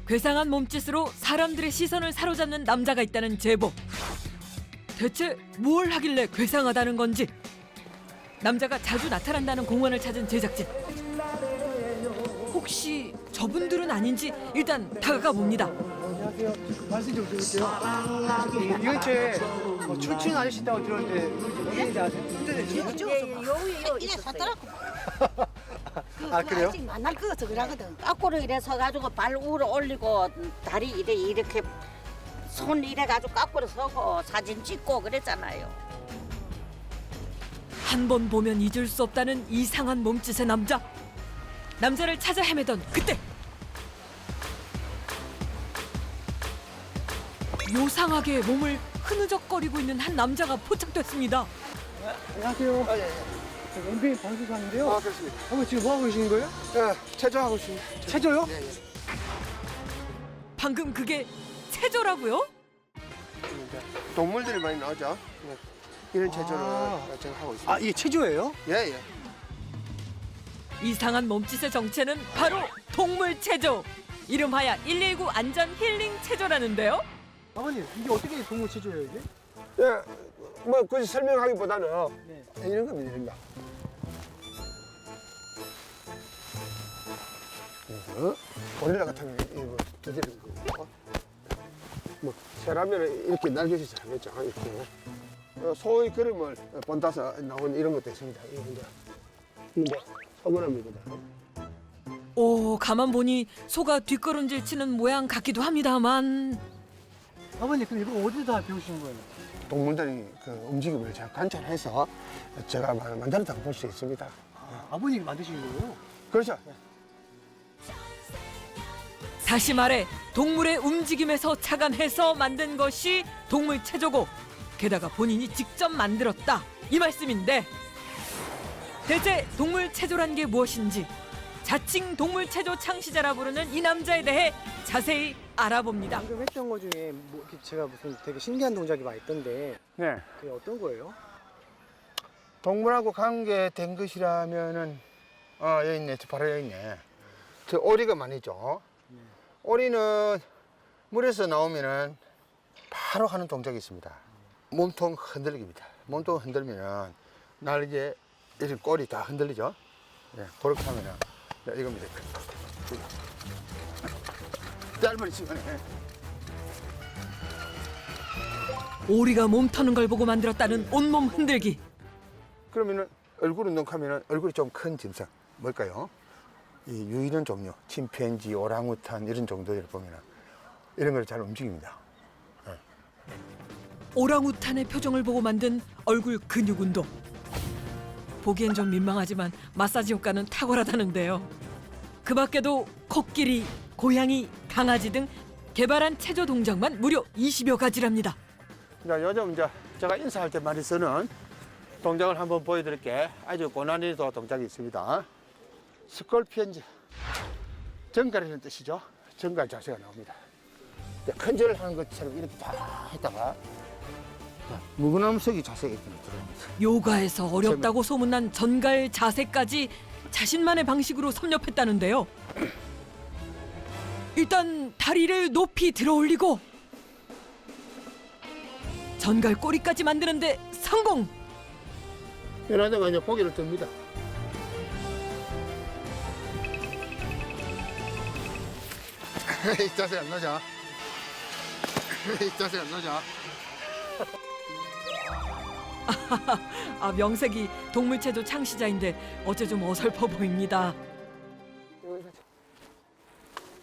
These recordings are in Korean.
괴상한 몸짓으로 사람들의 시선을 사로잡는 남자가 있다는 제보. 대체 뭘 하길래 괴상하다는 건지. 남자가 자주 나타난다는 공원을 찾은 제작진. 혹시 저분들은 아닌지 일단 다가가 봅니다. 안녕하세요. 말씀 좀 드릴게요. 이 근처에 춤추는 아저씨 있다고 들었는데 어디인지 아세요? 요 이래 서더라고. 아, 그래요? 아직 만날 것 같아 그러거든. 거꾸로 이래 서가지고 발 위로 올리고 다리 이렇게 손 이래 가지고 거꾸로 서고 사진 찍고 그랬잖아요. 한 번 보면 잊을 수 없다는 이상한 몸짓의 남자. 남자를 찾아 헤매던 그때 요상하게 몸을 흐느적거리고 있는 한 남자가 포착됐습니다. 안녕하세요. 연예인 방송사인데요. 그렇습니다. 어머, 지금 뭐 하고 계시는 거예요? 체조하고 있습니다. 체조요? 예, 예. 방금 그게 체조라고요? 동물들이 많이 나오죠. 예. 이런 체조를 제가 하고 있습니다. 아, 이게 체조예요? 예, 예. 이상한 몸짓의 정체는 바로 동물 체조. 이름하여 119 안전 힐링 체조라는데요. 아버님, 이게 어떻게 동물 체조예요, 이게? 예, 뭐 굳이 설명하기보다는 네. 이런 겁니다, 이런 거. 고릴라 같은 거 이거 두드리는 거고, 뭐 새라면은 이렇게 날개짓을 하겠죠, 이렇게. 소의 그림을 본따서 나온 이런 것도 있습니다. 이게 소그림이거든. 오, 가만 보니 소가 뒷걸음질 치는 모양 같기도 합니다만 아버님, 그럼 이거 어디다 배우신 거예요? 동물들이 그 움직임을 잘 관찰해서 제가 만들었다고 볼 수 있습니다. 아버님이 만드신 거예요? 그렇죠. 다시 말해 동물의 움직임에서 착안해서 만든 것이 동물 체조고 게다가 본인이 직접 만들었다 이 말씀인데 대체 동물 체조란 게 무엇인지 자칭 동물 체조 창시자라 부르는 이 남자에 대해 자세히 알아봅니다. 방금 했던 거 중에 뭐 이렇게 제가 무슨 되게 신기한 동작이 많이 있던데 네. 그게 어떤 거예요? 동물하고 관계된 것이라면은 여기 있네. 바로 여기 있네. 저 오리가 많이 있죠. 오리는 물에서 나오면은 바로 하는 동작이 있습니다. 몸통 흔들기입니다. 몸통 흔들면은 날개 이렇게 꼬리 다 흔들리죠. 예, 그렇게 하면은 이겁니다. 짧은 시간에 오리가 몸 터는 걸 보고 만들었다는 온몸 흔들기. 그러면은 얼굴 운동하면은 얼굴이 좀 큰 짐승 뭘까요? 이 유인원 종류, 침팬지, 오랑우탄 이런 종들을 보면은 이런 걸 잘 움직입니다. 오랑우탄의 표정을 보고 만든 얼굴 근육 운동. 보기엔 좀 민망하지만 마사지 효과는 탁월하다는데요. 그 밖에도 코끼리, 고양이, 강아지 등 개발한 체조 동작만 무려 20여 가지랍니다. 자, 요즘 이제 제가 인사할 때 많이 쓰는 동작을 한번 보여드릴게. 아주 고난이도 동작이 있습니다. 스콜피언즈. 정갈이라는 뜻이죠. 정갈 자세가 나옵니다. 큰절을 하는 것처럼 이렇게 다 했다가 무구나무 서기 자세가 이렇게 들어옵니다. 요가에서 어렵다고 소문난 전갈 자세까지 자신만의 방식으로 섭렵했다는데요. 일단 다리를 높이 들어 올리고 전갈 꼬리까지 만드는데 성공! 이러다가 이제 고개를 듭니다. 이 자세 안 나죠? 이 자세 안 나죠? 아, 명색이 동물체조 창시자인데 어째 좀 어설퍼 보입니다.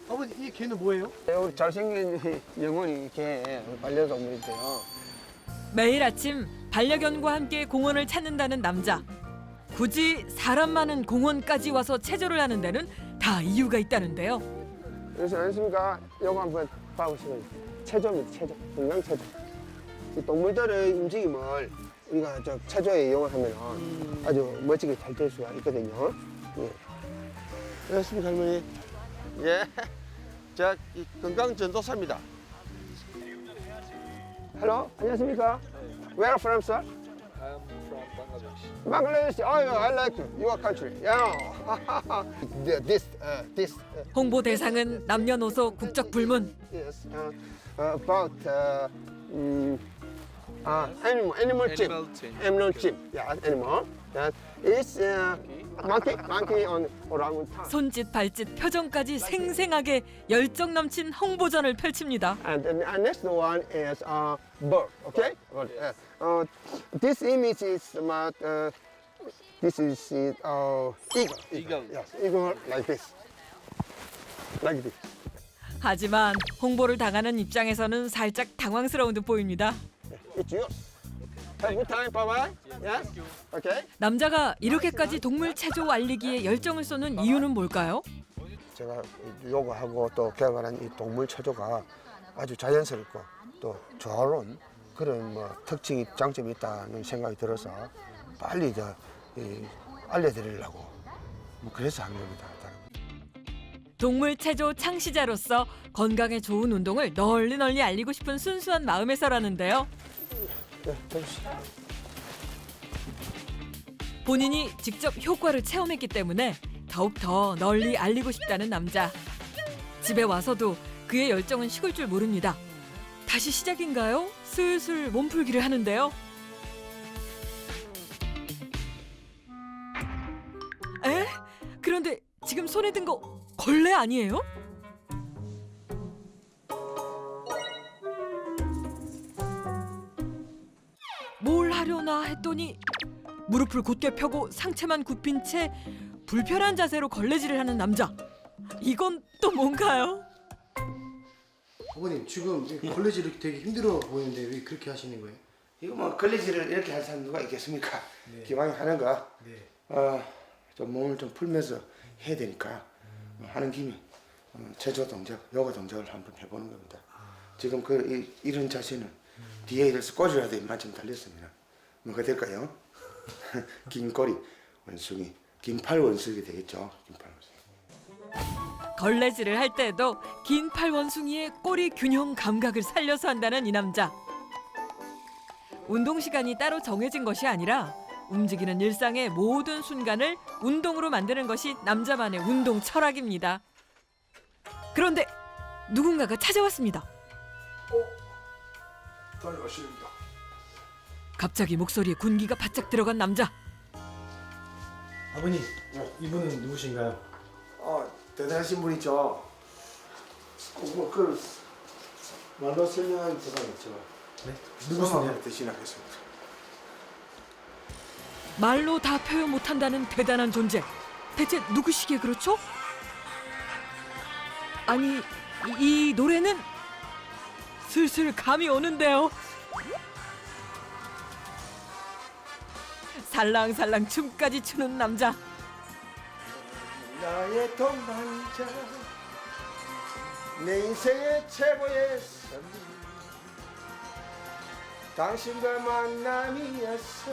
아버님, 이 개는 뭐예요? 우리 잘생긴 영혼이 개 반려동물인데요. 매일 아침 반려견과 함께 공원을 찾는다는 남자. 굳이 사람 많은 공원까지 와서 체조를 하는 데는 다 이유가 있다는데요. 그래서 안녕하십니까? 요거 한번 봐보시면 체조입니다. 체조, 건강 체조. 이 동물들의 움직임을 우리가 저 체조에 이용을 하면 아주 멋지게 잘 될 수가 있거든요. 예. 안녕하십니까, 할머니? 예. 제가 이 건강 전도사입니다. Hello, 안녕하십니까? Where from, sir? I'm from Bangladesh. Bangladesh. Oh, I like your country. Yeah. This. 홍보 대상은 남녀노소 국적 불문. Yes. About animal chip. Animal chip. Animal chip. Yeah, animal. That is monkey on orangutan. 손짓 발짓 표정까지 생생하게 열정 넘친 홍보전을 펼칩니다. And the next one is bird. Okay. This image is about. This is eagle. Eagle. Yes, eagle like this. Like this. 하지만 홍보를 당하는 입장에서는 살짝 당황스러운 듯 보입니다. It's yours. Have a good time. Bye bye. Yes. Okay. 남자가 이렇게까지 동물 체조 알리기에 열정을 쏟는 이유는 뭘까요? 제가 요구하고 또 개발한 이 동물 체조가 아주 자연스럽고 또 조화로운 그런 뭐 특징이 장점이 있다는 생각이 들어서 빨리 알려드리려고 뭐 그래서 한 겁니다. 동물 체조 창시자로서 건강에 좋은 운동을 널리 알리고 싶은 순수한 마음에서라는데요. 네, 해주시죠. 본인이 직접 효과를 체험했기 때문에 더욱 더 널리 알리고 싶다는 남자. 집에 와서도 그의 열정은 식을 줄 모릅니다. 다시 시작인가요? 슬슬 몸풀기를 하는데요. 에? 그런데 지금 손에 든 거 걸레 아니에요? 뭘 하려나 했더니 무릎을 곧게 펴고 상체만 굽힌 채 불편한 자세로 걸레질을 하는 남자. 이건 또 뭔가요? 아버님 지금 걸레질 이렇게 되게 힘들어 보이는데 왜 그렇게 하시는 거예요? 이거 뭐 걸레질을 이렇게 할 사람 누가 있겠습니까? 기왕에 하는 거, 네. 좀 몸을 좀 풀면서 해야 되니까 하는 김에 체조 동작, 요가 동작을 한번 해보는 겁니다. 지금 이런 자세는 뒤에 이래서 꼬리라도 이만큼 달렸습니다. 뭐가 될까요? 긴 꼬리 원숭이, 긴팔 원숭이 되겠죠. 긴팔 원숭이. 걸레질을 할 때도 긴 팔 원숭이의 꼬리 균형 감각을 살려서 한다는 이 남자. 운동 시간이 따로 정해진 것이 아니라 움직이는 일상의 모든 순간을 운동으로 만드는 것이 남자만의 운동 철학입니다. 그런데 누군가가 찾아왔습니다. 다녀오십니다. 갑자기 목소리에 군기가 바짝 들어간 남자. 아버님 이분은 누구신가요? 대단하신 분이죠. 말로 설명할 수가 없죠. 네? 누구신가요? 대신하겠습니다. 말로 다 표현 못한다는 대단한 존재. 대체 누구시기에 그렇죠? 아니 이 노래는 슬슬 감이 오는데요. 살랑살랑 춤까지 추는 남자. 나의 동반자, 내 인생의 최고의 선물, 당신과 만남이었어.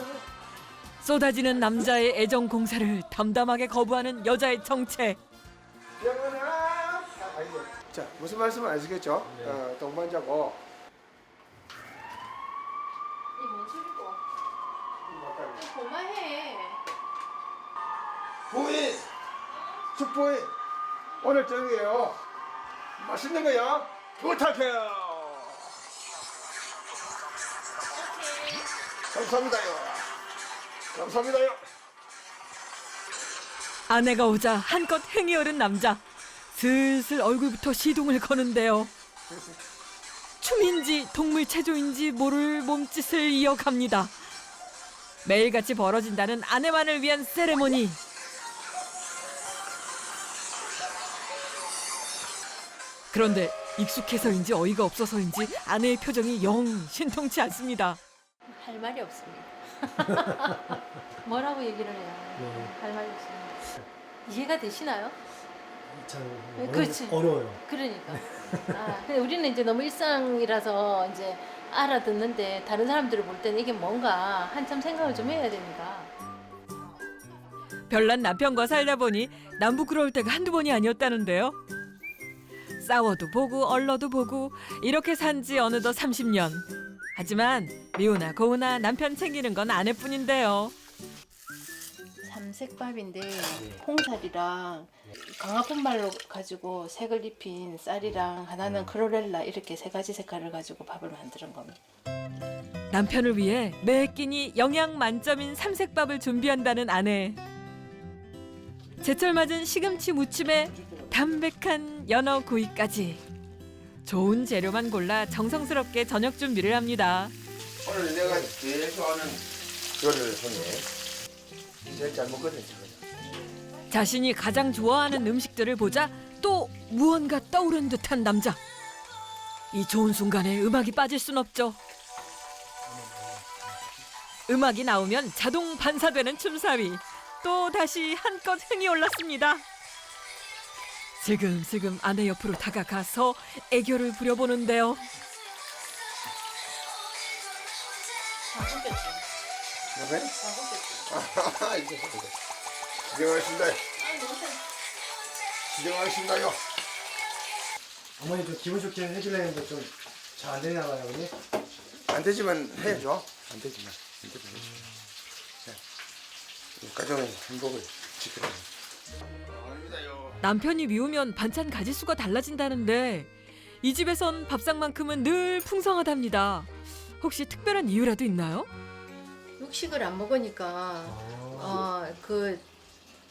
쏟아지는 남자의 애정 공세를 담담하게 거부하는 여자의 정체. 영원한 자, 무슨 말씀을 아시겠죠? 동반자고. 이뭔 소리고? 그만해. 부인, 숙부인, 오늘 저녁에요. 맛있는 거요. 부탁해요. 감사합니다요. 감사합니다요. 아내가 오자 한껏 행이 오른 남자. 슬슬 얼굴부터 시동을 거는데요. 춤인지 동물 체조인지 모를 몸짓을 이어갑니다. 매일같이 벌어진다는 아내만을 위한 세레모니. 그런데 익숙해서인지 어이가 없어서인지 아내의 표정이 영 신통치 않습니다. 할 말이 없습니다. 뭐라고 얘기를 해요? 네. 할 말이 없습니다. 이해가 되시나요? 참 그렇지. 어려워요. 그러니까. 근데 우리는 이제 너무 일상이라서 이제 알아듣는데 다른 사람들을 볼 때는 이게 뭔가 한참 생각을 좀 해야 되니까. 별난 남편과 살다 보니 남 부끄러울 때가 한두 번이 아니었다는데요. 싸워도 보고 얼러도 보고 이렇게 산 지 어느덧 30년. 하지만 미우나 고우나 남편 챙기는 건 아내뿐인데요. 삼색밥인데 홍살이랑 강화분말로 가지고 색을 입힌 쌀이랑 하나는 크로렐라 이렇게 세 가지 색깔을 가지고 밥을 만드는 겁니다. 남편을 위해 매 끼니 영양 만점인 삼색밥을 준비한다는 아내. 제철 맞은 시금치 무침에 담백한 연어 구이까지. 좋은 재료만 골라 정성스럽게 저녁 준비를 합니다. 오늘 내가 제일 좋아하는 요리를 했네. 제일 잘 먹거든. 자신이 가장 좋아하는 음식들을 보자 또 무언가 떠오른 듯한 남자. 이 좋은 순간에 음악이 빠질 순 없죠. 음악이 나오면 자동 반사되는 춤사위. 또 다시 한껏 흥이 올랐습니다. 슬금슬금 아내 옆으로 다가가서 애교를 부려보는데요. 그래? 이제 진정하겠습니다. 진정하겠습니다요. 어머니 좀 기분 좋게 해주려는데 좀 잘 안 되나 봐요, 어머니? 안 되지만 해야죠. 안 되지만. 가정의 행복을 지키라. 남편이 미우면 반찬 가짓수가 달라진다는데 이 집에선 밥상만큼은 늘 풍성하답니다. 혹시 특별한 이유라도 있나요? 육식을 안 먹으니까 그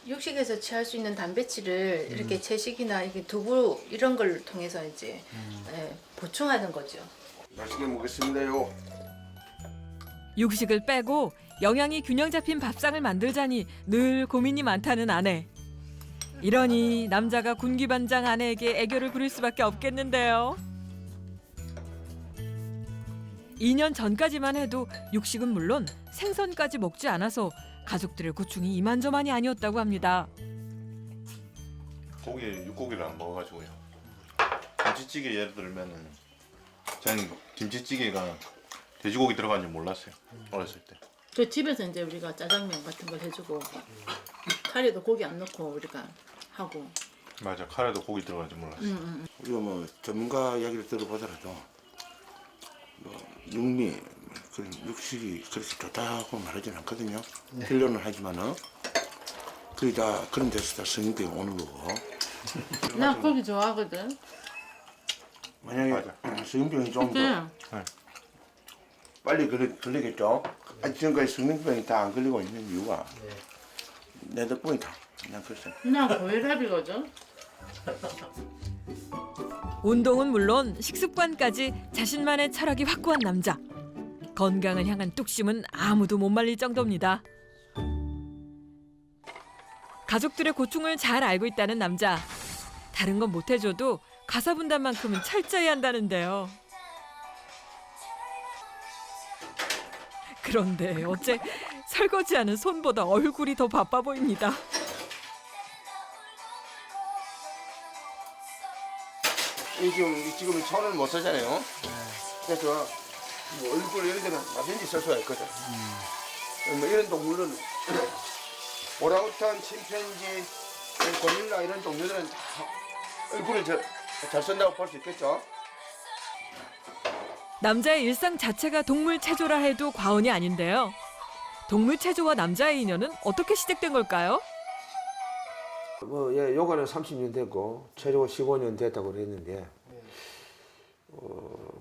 육식에서 취할 수 있는 단백질을 이렇게 채식이나 이렇게 두부 이런 걸 통해서 이제 보충하는 거죠. 맛있게 먹겠습니다요. 육식을 빼고 영양이 균형 잡힌 밥상을 만들자니 늘 고민이 많다는 아내. 이러니 남자가 군기반장 아내에게 애교를 부릴 수밖에 없겠는데요. 2년 전까지만 해도 육식은 물론 생선까지 먹지 않아서 가족들의 고충이 이만저만이 아니었다고 합니다. 육고기를 안 먹어가지고요. 김치찌개 예를 들면은 저는 김치찌개가 돼지고기 들어간 줄 몰랐어요. 어렸을 때. 그 집에서 이제 우리가 짜장면 같은 걸 해주고 카레도 고기 안 넣고 우리가 하고. 맞아, 카레도 고기 들어간 줄 몰랐어요. 우리가 뭐 전문가 이야기를 들어보더라도 육미 그런 육식이 그렇게 좋다고 말하지는 않거든요. 필요는 하지만은 그게 다 그런 데서 다 성인병이 오는 거고. 나 고기 좋아하거든. 만약에 성인병이 좀 더 그치? 빨리 걸리겠죠. 지금까지 성인병이 다 안 걸리고 있는 이유가 내 덕분이다. 그냥 그랬어요. 나 고혈압이거든. 운동은 물론 식습관까지 자신만의 철학이 확고한 남자. 건강을 향한 뚝심은 아무도 못 말릴 정도입니다. 가족들의 고충을 잘 알고 있다는 남자. 다른 건 못해줘도 가사 분담만큼은 철저히 한다는데요. 그런데 어째 설거지하는 손보다 얼굴이 더 바빠 보입니다. 지금 손을 못 쓰잖아요. 그래서 뭐 얼굴 이런 데는 얼마든지 쓸 수가 있거든. 뭐 이런 동물은 오랑우탄, 침팬지, 고릴라 이런 동물들은 다 얼굴을 잘 쓴다고 볼 수 있겠죠. 남자의 일상 자체가 동물 체조라 해도 과언이 아닌데요. 동물 체조와 남자의 인연은 어떻게 시작된 걸까요? 예, 요가는 30년 됐고 체조가 15년 됐다고 그랬는데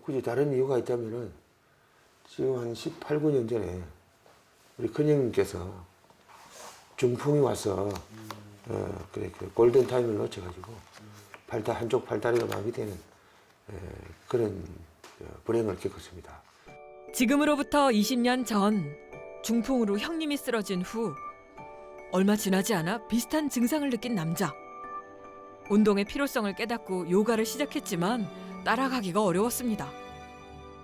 굳이 다른 이유가 있다면은 지금 한 18, 9년 전에 우리 큰형님께서 중풍이 와서 그 골든 타임을 놓쳐가지고 한쪽 팔다리가 마비되는 그런 불행을 겪었습니다. 지금으로부터 20년 전 중풍으로 형님이 쓰러진 후 얼마 지나지 않아 비슷한 증상을 느낀 남자. 운동의 필요성을 깨닫고 요가를 시작했지만 따라가기가 어려웠습니다.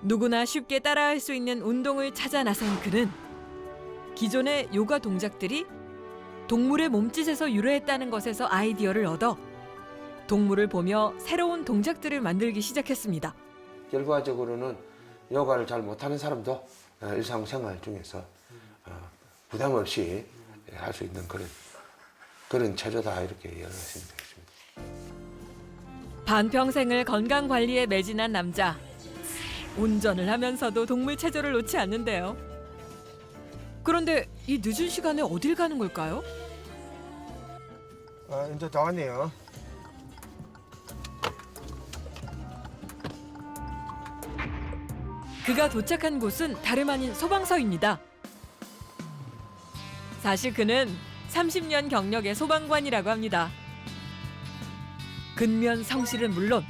누구나 쉽게 따라할 수 있는 운동을 찾아 나선 그는 기존의 요가 동작들이 동물의 몸짓에서 유래했다는 것에서 아이디어를 얻어 동물을 보며 새로운 동작들을 만들기 시작했습니다. 결과적으로는 요가를 잘 못하는 사람도 일상생활 중에서 부담 없이 할 수 있는 그런 체조다 이렇게 이해하시면 되겠습니다. 반평생을 건강 관리에 매진한 남자. 운전을 하면서도 동물 체조를 놓지 않는데요. 그런데 이 늦은 시간에 어딜 가는 걸까요? 아, 이제 다 왔네요. 그가 도착한 곳은 다름 아닌 소방서입니다. 사실 그는 30년 경력의 소방관이라고 합니다. 근면 성실은 물론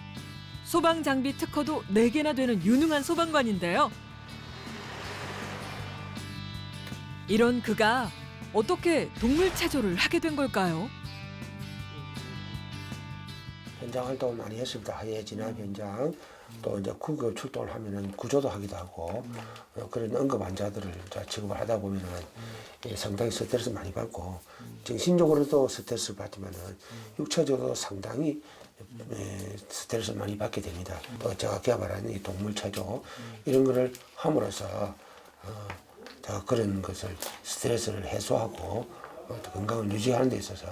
소방 장비 특허도 4개나 되는 유능한 소방관인데요. 이런 그가 어떻게 동물 체조를 하게 된 걸까요? 현장 활동을 많이 했습니다. 하해 진압 현장, 또 이제 구급 출동을 하면은 구조도 하기도 하고 그런 응급 환자들을 이제 취급을 하다 보면은 상당히 스트레스 많이 받고 정신적으로도 스트레스를 받지만은 육체적으로도 상당히 스트레스를 많이 받게 됩니다. 또 제가 개발한 이 동물 체조 이런 거를 함으로써 제가 그런 것을 스트레스를 해소하고 또 건강을 유지하는 데 있어서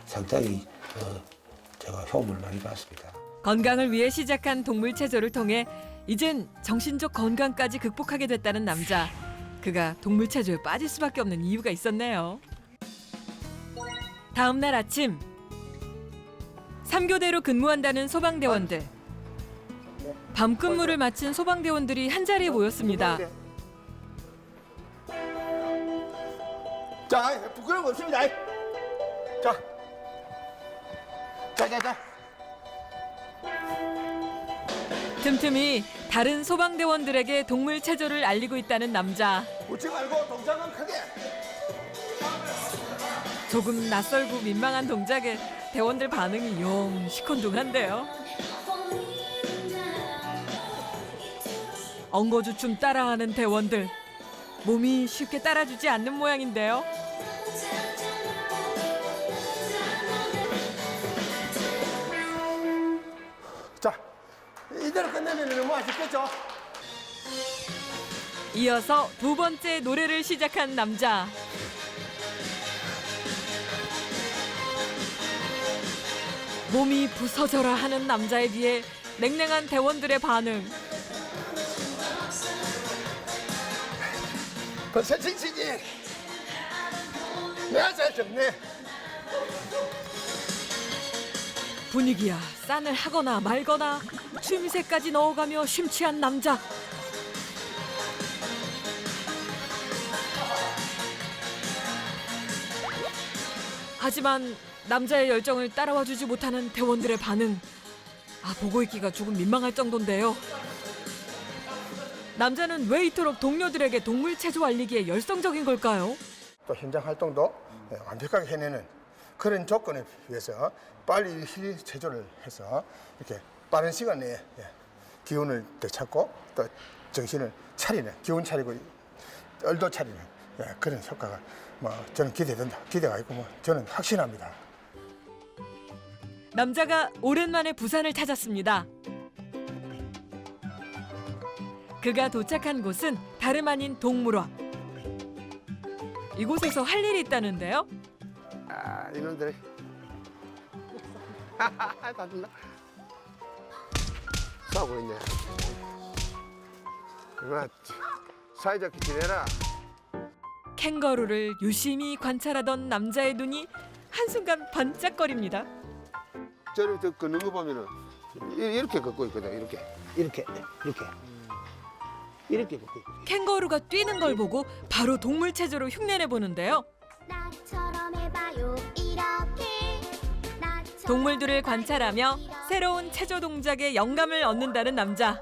상당히 제가 효험을 많이 받습니다. 건강을 위해 시작한 동물 체조를 통해 이젠 정신적 건강까지 극복하게 됐다는 남자. 그가 동물 체조에 빠질 수밖에 없는 이유가 있었네요. 다음 날 아침 3교대로 근무한다는 소방대원들. 밤 근무를 마친 소방대원들이 한자리에 모였습니다. 자, 부끄러운 거 없습니다. 자. 틈틈이 다른 소방대원들에게 동물 체조를 알리고 있다는 남자. 웃지 말고 동작은 크게. 조금 낯설고 민망한 동작에 대원들 반응이 영 시큰둥한데요. 엉거주춤 따라하는 대원들. 몸이 쉽게 따라주지 않는 모양인데요. 자, 이대로 끝내면 너무 아쉽겠죠? 이어서 2번째 노래를 시작한 남자. 몸이 부서져라 하는 남자에 비해 냉랭한 대원들의 반응. 벌써 칭칭이. 내가 잘 적네. 분위기야 싼을 하거나 말거나 춤새까지 넣어가며 심취한 남자. 하지만 남자의 열정을 따라와주지 못하는 대원들의 반응. 보고 있기가 조금 민망할 정도인데요. 남자는 왜 이토록 동료들에게 동물 체조 알리기에 열성적인 걸까요? 또 현장 활동도 완벽하게 해내는 그런 조건에 비해서 빨리 힐 체조를 해서 이렇게 빠른 시간 내에 기운을 되찾고 또 정신을 차리는, 기운 차리고 얼도 차리는 그런 효과가 저는 기대가 있고 저는 확신합니다. 남자가 오랜만에 부산을 찾았습니다. 그가 도착한 곳은 다름 아닌 동물원. 이곳에서 할 일이 있다는데요. 아, 이놈들. 다 됐나? 싸우고 있네. 그만 사이좋게 지내라. 캥거루를 유심히 관찰하던 남자의 눈이 한순간 반짝거립니다. 저를 걷는 거 보면은 이렇게 걷고 있거든. 이렇게 걷고 있거든. 캥거루가 뛰는 걸 보고 바로 동물 체조로 흉내내 보는데요. 나처럼 해봐요 이렇게. 동물들을 관찰하며 새로운 체조 동작에 영감을 얻는다는 남자.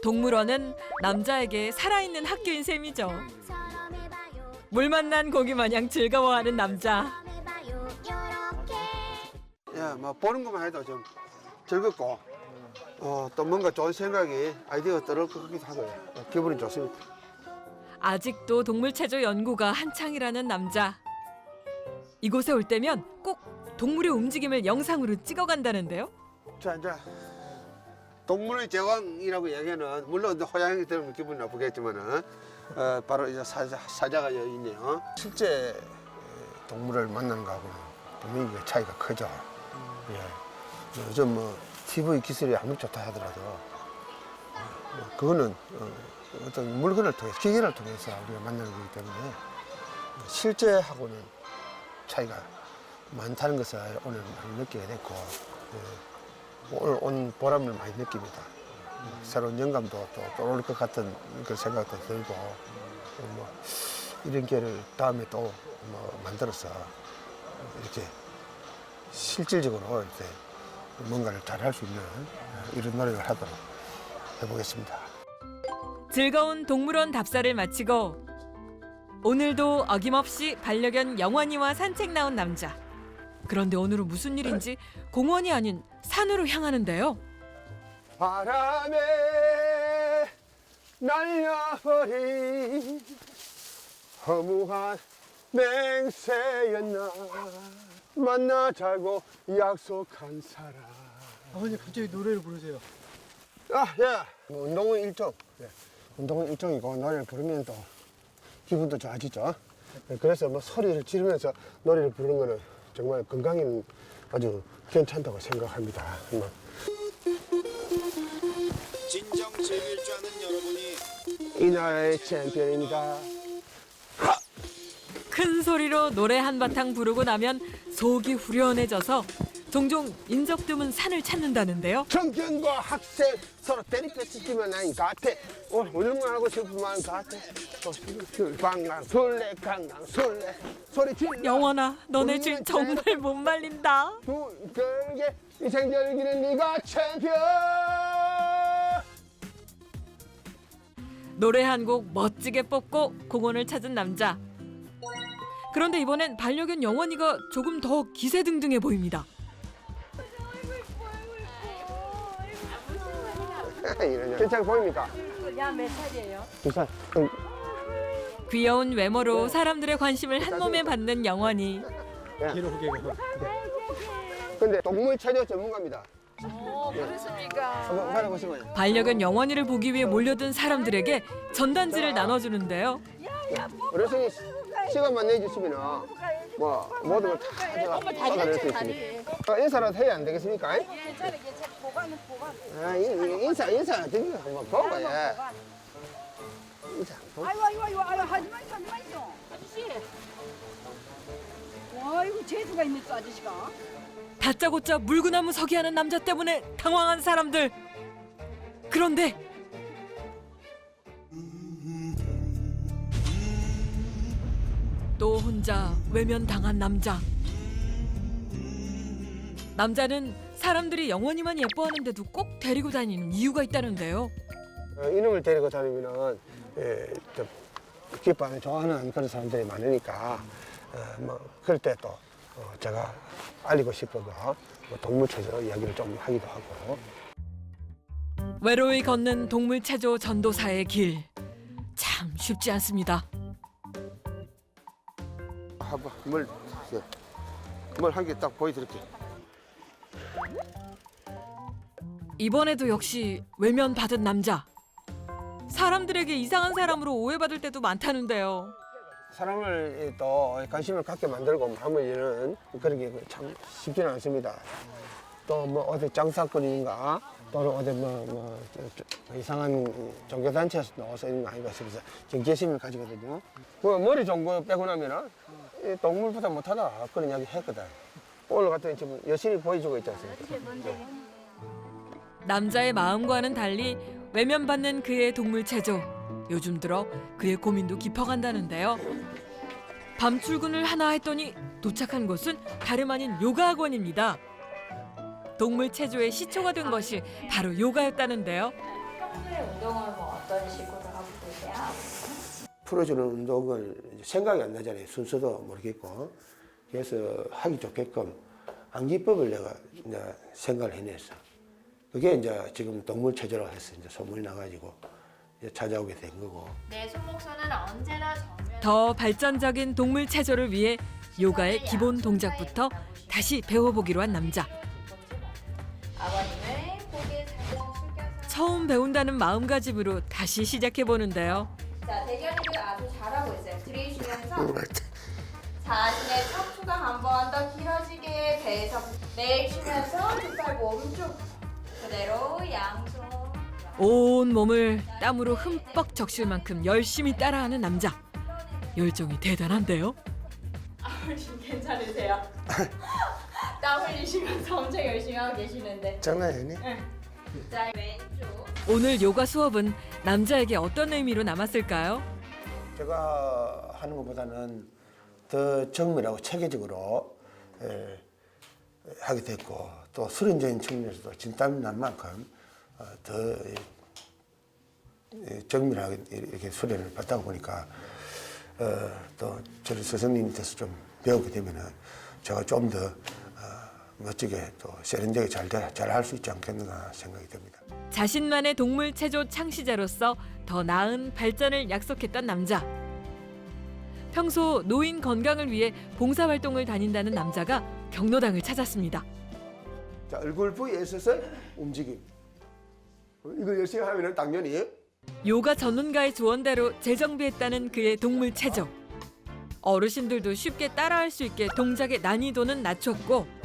동물원은 남자에게 살아있는 학교인 셈이죠. 물 만난 고기 마냥 즐거워하는 남자. 야, 보는 것만 해도 좀 즐겁고 또 뭔가 좋은 생각이 아이디어가 떠오를 것 같기도 하고요. 기분이 좋습니다. 아직도 동물 체조 연구가 한창이라는 남자. 이곳에 올 때면 꼭 동물의 움직임을 영상으로 찍어간다는데요. 자, 이제 동물의 제왕이라고 얘기하는 물론 호양이 들으면 기분이 나쁘겠지만은 바로 이제 사자가 여기 있네요. 실제 동물을 만나는 거하고는 분위기가 차이가 크죠. 예. 요즘 TV 기술이 아무리 좋다 하더라도 그거는 어떤 물건을 통해서, 기계를 통해서 우리가 만나는 거기 때문에 실제하고는 차이가 많다는 것을 오늘 많이 느끼게 됐고, 오늘 온 보람을 많이 느낍니다. 새로운 영감도 또 떠오를 것 같은 그 생각도 들고, 뭐 이런 기회를 다음에 또 뭐 만들어서 이렇게 실질적으로 이렇게 뭔가를 잘할 수 있는 이런 노력을 하도록 해보겠습니다. 즐거운 동물원 답사를 마치고 오늘도 어김없이 반려견 영원이와 산책 나온 남자. 그런데 오늘은 무슨 일인지 공원이 아닌 산으로 향하는데요. 바람에 날려버린 허무한 맹세였나 만나자고 약속한 사람. 아버님 갑자기 노래를 부르세요. 아, 예. 운동은 일종. 예. 운동은 일종이고 노래를 부르면 또 기분도 좋아지죠. 예, 그래서 뭐 소리를 지르면서 노래를 부르는 거는 정말 건강에는 아주 괜찮다고 생각합니다. 뭐. 진정 재미일 줄 아는 여러분이 이 나라의 챔피언입니다. 큰 소리로 노래 한바탕 부르고 나면 속이 후련해져서 종종 인적 드문 산을 찾는다는데요. 청년과 학생 서로 때리패스지만 아닌 것 같아. 오늘 하고 싶은 마음 같아. 방랑 술래 강강 술래 소리 질러. 영원아, 너네 질 정말 못 말린다. 불결게 인생 열기는 네가 챔피언. 노래 한 곡 멋지게 뽑고 공원을 찾은 남자. 그런데 이번엔 반려견 영원이가 조금 더 기세등등해 보입니다. 괜찮아 보입니까? 야, 몇 살이에요? 2살. 귀여운 외모로 사람들의 관심을 한 몸에 받는 영원이. 근데 동물 체조 전문가입니다. 그렇습니까? 한번 받아보시면. 반려견 영원이를 보기 위해 몰려든 사람들에게 전단지를 나눠주는데요. 어르신이 시간만 내주시면 뭐 모든 걸 다 쏟아낼 수 있습니다. 인사라도 해야 안 되겠습니까? 아, 인사 드리고 한번 보고 예. 인사. 아이고 하지 마이소 아저씨. 와 이거 재주가 있네 또 아저씨가. 다짜고짜 물구나무 서기 하는 남자 때문에 당황한 사람들. 그런데 또 혼자 외면당한 남자. 남자는 사람들이 영원히만 예뻐하는데도 꼭 데리고 다니는 이유가 있다는데요. 이놈을 데리고 다니면은 기뻐하는 좋아하는 그런 사람들이 많으니까 뭐 그럴 때 또 제가 알리고 싶어서 뭐 동물 체조 이야기를 좀 하기도 하고. 외로이 걷는 동물 체조 전도사의 길. 참 쉽지 않습니다. 한번 뭘 한 개 딱 보여드릴게요. 이번에도 역시 외면받은 남자. 사람들에게 이상한 사람으로 오해받을 때도 많다는데요. 사람을 또 관심을 갖게 만들고 마음을 여는 그런 게 참 쉽지는 않습니다. 또 뭐 어디 장사거리인가 또는 어디 뭐 이상한 종교단체에서 나와서 있는 거 아닌가 싶어서 경계심을 가지거든요. 뭐 머리 좋은 거 빼고 나면은 이 동물보다 못하다 그런 이야기 했거든. 오늘 같은 지금 열심히 보여주고 있지 않습니까? 남자의 마음과는 달리 외면받는 그의 동물 체조. 요즘 들어 그의 고민도 깊어간다는데요. 밤 출근을 하나 했더니 도착한 곳은 다름 아닌 요가 학원입니다. 동물 체조의 시초가 된 것이 바로 요가였다는데요. 평소에 운동을 뭐 어떤 식으로 하고 계세요? 풀어주는 운동을 생각이 안 나잖아요. 순서도 모르겠고. 그래서 하기 좋게끔 암기법을 내가 이제 생각을 해냈어. 그게 이제 지금 동물 체조라고 해서 이제 소문이 나가지고 이제 찾아오게 된 거고. 내 손목선은 언제나 정면. 더 발전적인 동물 체조를 위해 요가의 기본 동작부터 다시 배워보기로 한 남자. 아버님을 고개 살짝 숙여서. 처음 배운다는 마음가짐으로 다시 시작해보는데요. 자, 대견이들 아주 잘하고 있어요. 들이쉬면서 자신의 척추가 한 번 더 길어지게 배에서 내쉬면서 두 팔 몸쪽 그대로 양손 온 몸을 땀으로 흠뻑 적실 만큼 열심히 따라하는 남자. 열정이 대단한데요. 어르신 괜찮으세요? 땀 흘리시면서 엄청 열심히 하고 계시는데. 장난 아니네. 자, 왼쪽. 오늘 요가 수업은 남자에게 어떤 의미로 남았을까요? 제가 하는 것보다는 더 정밀하고 체계적으로 하게 됐고 또 수련적인 측면에서도 진땀이 날 만큼 더 정밀하게 이렇게 수련을 받다 보니까 또 저희 스승님 밑에서 좀 배우게 되면은 제가 좀 더 멋지게 또 세련되게 잘 할 수 있지 않겠는가 생각이 듭니다. 자신만의 동물 체조 창시자로서 더 나은 발전을 약속했던 남자. 평소 노인 건강을 위해 봉사활동을 다닌다는 남자가 경로당을 찾았습니다. 자, 얼굴 부위에 있어서 움직임. 이걸 열심히 하면은 당연히 요가 전문가의 조언대로 재정비했다는 그의 동물 체조. 어르신들도 쉽게 따라할 수 있게 동작의 난이도는 낮췄고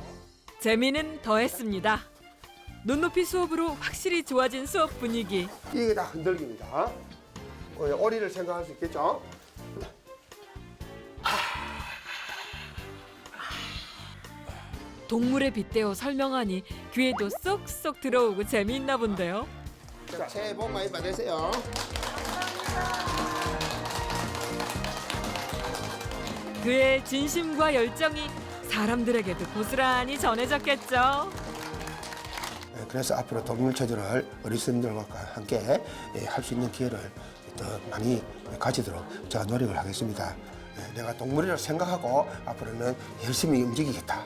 재미는 더했습니다. 눈높이 수업으로 확실히 좋아진 수업 분위기. 이게 다 흔들기입니다. 오리를 생각할 수 있겠죠? 동물에 빗대어 설명하니 귀에도 쏙쏙 들어오고 재미있나 본데요. 자, 새해 복 많이 받으세요. 그의 진심과 열정이 사람들에게도 고스란히 전해졌겠죠. 그래서 앞으로 동물 체조를 어르신들과 함께 할 수 있는 기회를 더 많이 가지도록 제가 노력을 하겠습니다. 내가 동물이라고 생각하고 앞으로는 열심히 움직이겠다.